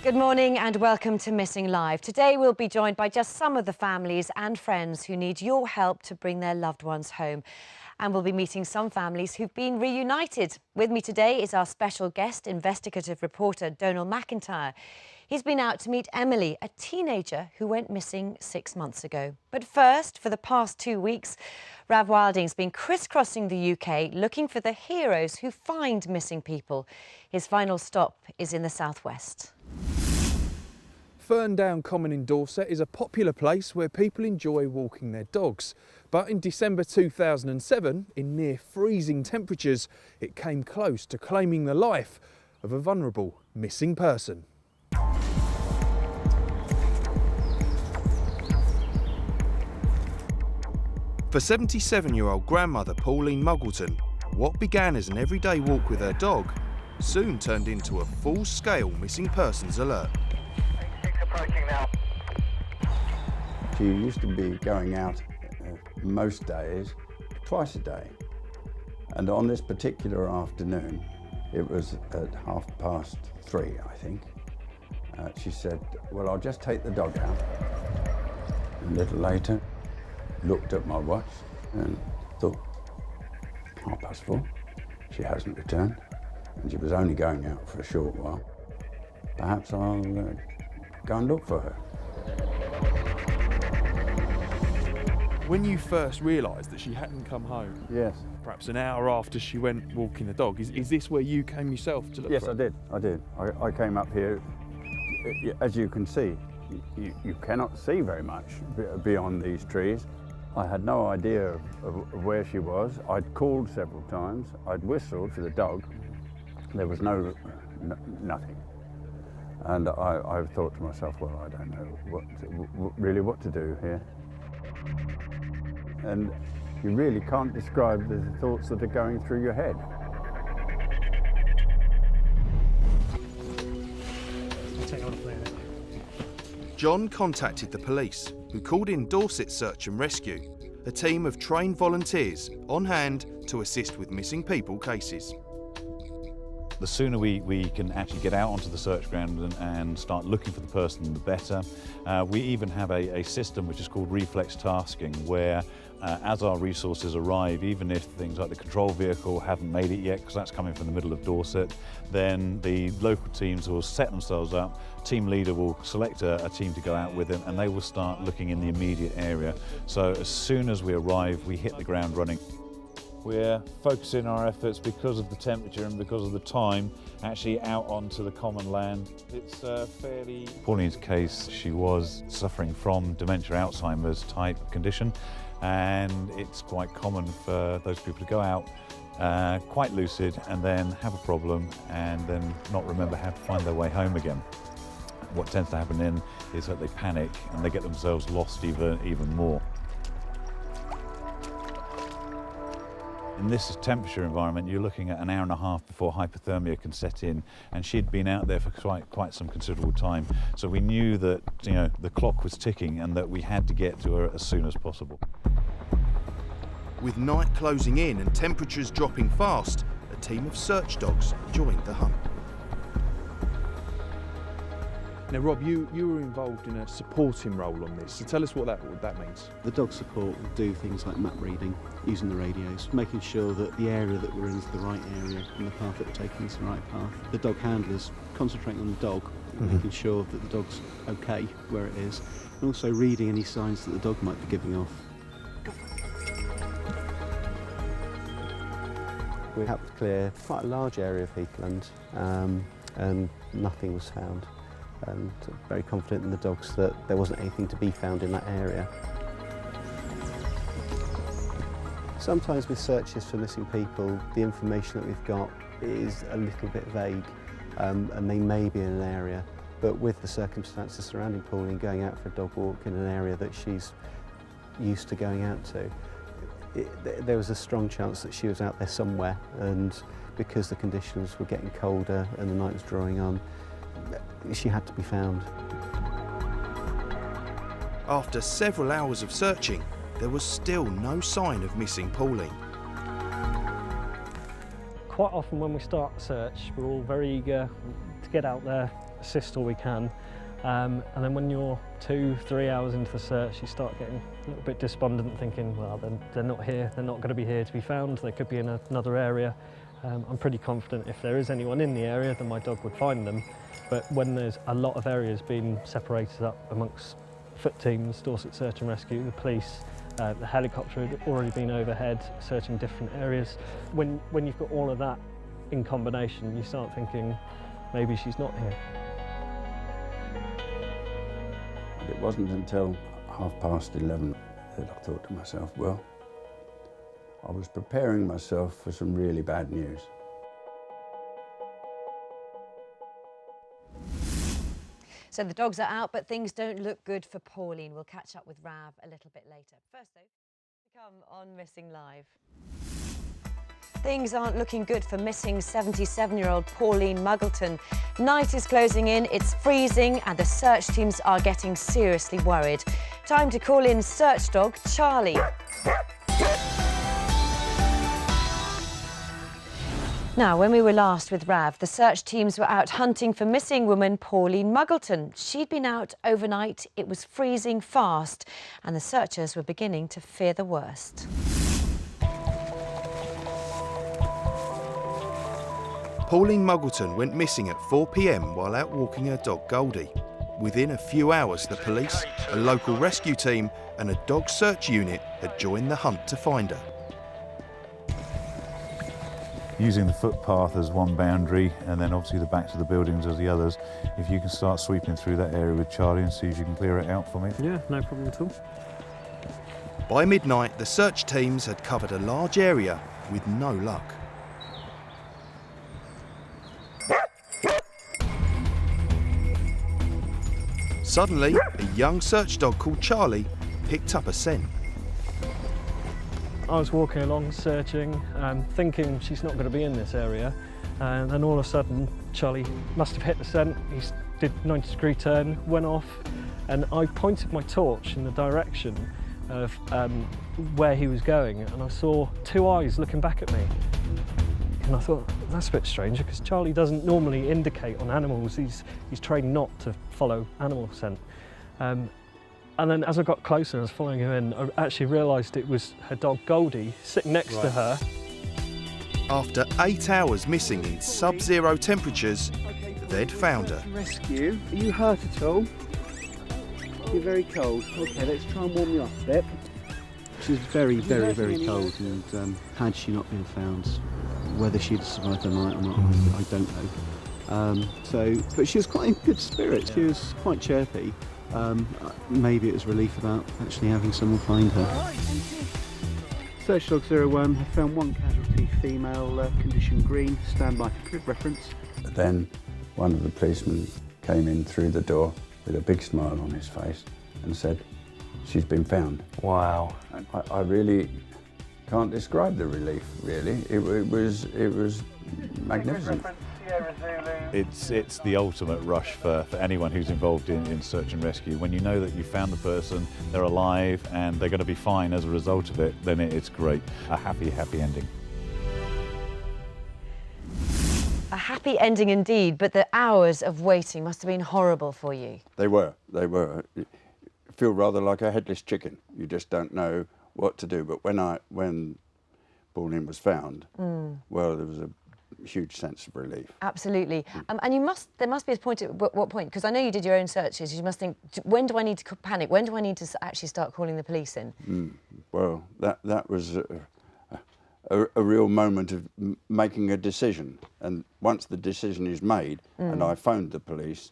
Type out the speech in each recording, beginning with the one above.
Good morning and welcome to Missing Live. Today we'll be joined by just some of the families and friends who need your help to bring their loved ones home. And we'll be meeting some families who've been reunited. With me today is our special guest, investigative reporter Donal McIntyre. He's been out to meet Emily, a teenager who went missing 6 months ago. But first, for the past 2 weeks, Rav Wilding's been crisscrossing the UK looking for the heroes who find missing people. His final stop is in the southwest. Ferndown Common in Dorset is a popular place where people enjoy walking their dogs. But in December 2007, in near freezing temperatures, it came close to claiming the life of a vulnerable missing person. For 77-year-old grandmother Pauline Muggleton, what began as an everyday walk with her dog soon turned into a full-scale missing persons alert. She used to be going out most days, twice a day. And on this particular afternoon, it was at 3:30, I think, she said, well, I'll just take the dog out. A little later, looked at my watch and thought, 4:30, she hasn't returned, and she was only going out for a short while. Perhaps I'll go and look for her. When you first realised that she hadn't come home, Yes. perhaps an hour after she went walking the dog, is this where you came yourself to look Yes, for I her? did. I came up here. As you can see, you cannot see very much beyond these trees. I had no idea of where she was. I'd called several times. I'd whistled for the dog. There was nothing. And I thought to myself, well, I don't know really what to do here. And you really can't describe the thoughts that are going through your head. John contacted the police, who called in Dorset Search and Rescue, a team of trained volunteers on hand to assist with missing people cases. The sooner we can actually get out onto the search ground and start looking for the person, the better. We even have a system which is called reflex tasking, where as our resources arrive, even if things like the control vehicle haven't made it yet, because that's coming from the middle of Dorset, then the local teams will set themselves up. Team leader will select a team to go out with them, and they will start looking in the immediate area. So as soon as we arrive, we hit the ground running. We're focusing our efforts, because of the temperature and because of the time, actually out onto the common land. It's fairly... Pauline's case, she was suffering from dementia, Alzheimer's type condition, and it's quite common for those people to go out quite lucid and then have a problem and then not remember how to find their way home again. What tends to happen then is that they panic and they get themselves lost even more. In this temperature environment, you're looking at an hour and a half before hypothermia can set in, and she'd been out there for quite some considerable time. So we knew that the clock was ticking and that we had to get to her as soon as possible. With night closing in and temperatures dropping fast, a team of search dogs joined the hunt. Now, Rob, you were involved in a supporting role on this, so tell us what that means. The dog support will do things like map reading, using the radios, making sure that the area that we're in is the right area and the path that we're taking is the right path. The dog handlers concentrating on the dog, making sure that the dog's okay where it is, and also reading any signs that the dog might be giving off. We helped clear quite a large area of heathland, and nothing was found. And very confident in the dogs that there wasn't anything to be found in that area. Sometimes with searches for missing people, the information that we've got is a little bit vague, and they may be in an area, but with the circumstances surrounding Pauline going out for a dog walk in an area that she's used to going out to, there was a strong chance that she was out there somewhere, and because the conditions were getting colder and the night was drawing on, she had to be found. After several hours of searching, there was still no sign of missing Pauline. Quite often when we start a search, we're all very eager to get out there, assist all we can. And then when you're 2-3 hours into the search, you start getting a little bit despondent, thinking, well, they're not here, they're not going to be here to be found, they could be in another area. I'm pretty confident if there is anyone in the area, then my dog would find them. But when there's a lot of areas being separated up amongst foot teams, Dorset Search and Rescue, the police, the helicopter had already been overhead searching different areas. When you've got all of that in combination, you start thinking, maybe she's not here. It wasn't until 11:30 that I thought to myself, well, I was preparing myself for some really bad news. So the dogs are out, but things don't look good for Pauline. We'll catch up with Rav a little bit later. First, though, to come on Missing Live. Things aren't looking good for missing 77-year-old Pauline Muggleton. Night is closing in, it's freezing, and the search teams are getting seriously worried. Time to call in search dog Charlie. Now, when we were last with Rav, the search teams were out hunting for missing woman Pauline Muggleton. She'd been out overnight, it was freezing fast, and the searchers were beginning to fear the worst. Pauline Muggleton went missing at 4 p.m. while out walking her dog Goldie. Within a few hours, the police, a local rescue team and a dog search unit had joined the hunt to find her. Using the footpath as one boundary and then obviously the backs of the buildings as the others, if you can start sweeping through that area with Charlie and see if you can clear it out for me. Yeah, no problem at all. By midnight, the search teams had covered a large area with no luck. Suddenly, a young search dog called Charlie picked up a scent. I was walking along searching, thinking she's not going to be in this area, and then all of a sudden Charlie must have hit the scent. He did 90-degree turn, went off, and I pointed my torch in the direction of where he was going, and I saw two eyes looking back at me. And I thought, that's a bit strange, because Charlie doesn't normally indicate on animals. He's trained not to follow animal scent. And then as I got closer and I was following him in, I actually realised it was her dog Goldie sitting next to her. After 8 hours missing in sub-zero temperatures, they'd found her. Rescue. Are you hurt at all? You're very cold. Okay, let's try and warm you up a bit. She was very, very, very cold, and had she not been found, whether she'd survived the night or not, I don't know. But she was quite in good spirits. She was quite chirpy. Maybe it was relief about actually having someone find her. Search Dog 01 have found one casualty, female, condition green, standby for crib reference. Then one of the policemen came in through the door with a big smile on his face and said, "She's been found." Wow. I really can't describe the relief, really. It was magnificent. It's the ultimate rush for anyone who's involved in search and rescue. When you know that you found the person, they're alive and they're going to be fine as a result of it, then it's great. A happy, happy ending. A happy ending indeed, but the hours of waiting must have been horrible for you. They were. You feel rather like a headless chicken. You just don't know what to do. But when Pauline was found, well, there was a huge sense of relief. Absolutely. And there must be a point at what point, because I know you did your own searches, you must think, when do I need to panic? When do I need to actually start calling the police in? Well, that was a real moment of making a decision. And once the decision is made, and I phoned the police,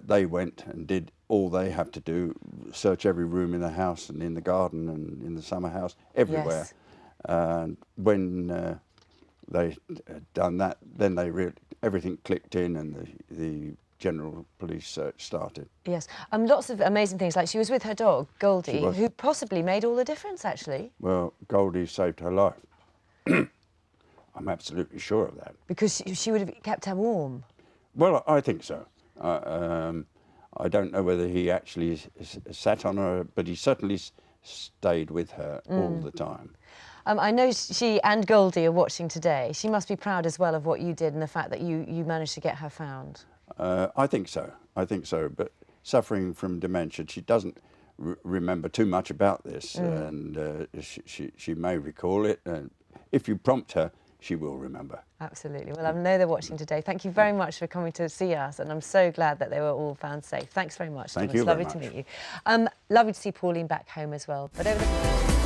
they went and did all they have to do, search every room in the house and in the garden and in the summer house, everywhere. Yes. And when they had done that, then everything clicked in and the general police search started. Yes. Lots of amazing things, like she was with her dog, Goldie, who possibly made all the difference, actually. Well, Goldie saved her life. I'm absolutely sure of that. Because she would have kept her warm. Well, I think so. I don't know whether he actually sat on her, but he certainly stayed with her all the time. I know she and Goldie are watching today. She must be proud as well of what you did and the fact that you managed to get her found. I think so. I think so. But suffering from dementia, she doesn't remember too much about this, and she may recall it. And if you prompt her, she will remember. Absolutely. Well, I know they're watching today. Thank you very much for coming to see us, and I'm so glad that they were all found safe. Thanks very much. Thank It's you very lovely to much. meet you. Lovely to see Pauline back home as well. But over the